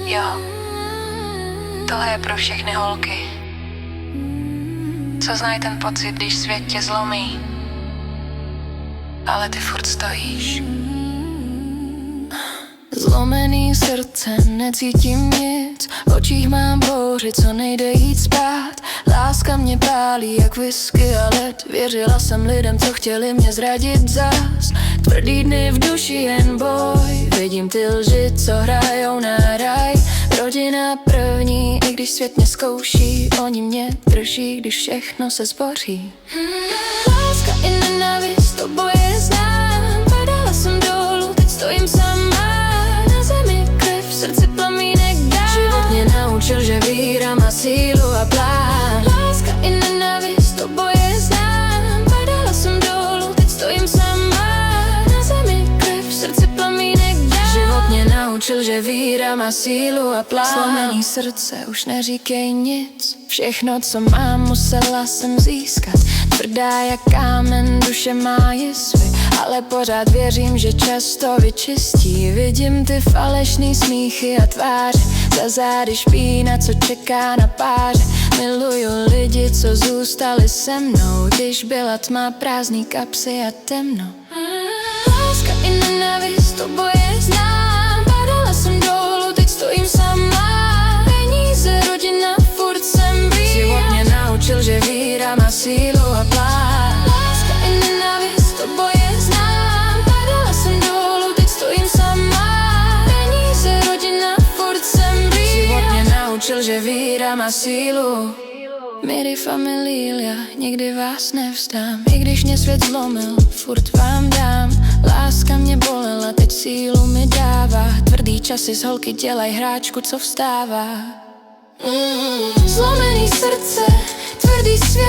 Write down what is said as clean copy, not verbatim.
Jo, tohle je pro všechny holky, co znají ten pocit, když svět tě zlomí, ale ty furt stojíš. Zlomený srdce, necítím nic, v očích mám bouři, co nejde jít spát. Láska mě pálí jak whisky a led, věřila jsem lidem, co chtěli mě zradit zas. Tvrdý dny v duši, jen boj, vidím ty lži, co hrajou na raj. Rodina první, i když svět mě zkouší, oni mě drží, když všechno se zboří. Láska i nenávist, oboje znám, padala jsem dolů, teď stojím sama. Na zemi krev, v srdci plamínek dám. Život mě naučil, že víra má sílu a plán. Láska i nenávist, oboje znám, padala jsem dolů, teď stojím sama. Na zemi krev, v srdci plamínek dám. Život mě naučil, že víra má sílu a plán. Zlomený srdce, už neříkej nic, všechno, co mám, musela jsem získat. Tvrdá jak kámen, duše má jizvy, ale pořád věřím, že čas to vyčistí. Vidím ty falešný smíchy a tváře, za zády špína, co čeká na páře. Miluju lidi, co zůstali se mnou, když byla tma, prázdný kapsy a temno. Láska i nenávist, oboje znám, padala jsem dolů, teď stojím sama. Peníze, rodina, furt jsem blíž. Život mě naučil, že víra má sílu a plán. Láska i nenávist, oboje znám, padala jsem dolů, teď stojím sama. Peníze, rodina, furt jsem blíž. Život mě naučil, že víra má sílu. Miri familia, nikdy vás nevzdám, i když mě svět zlomil, furt vám dám. Láska mě bolela, teď sílu mi dává, tvrdý časy z holky dělaj hráčku, co vstává. Zlomený srdce, tvrdý svět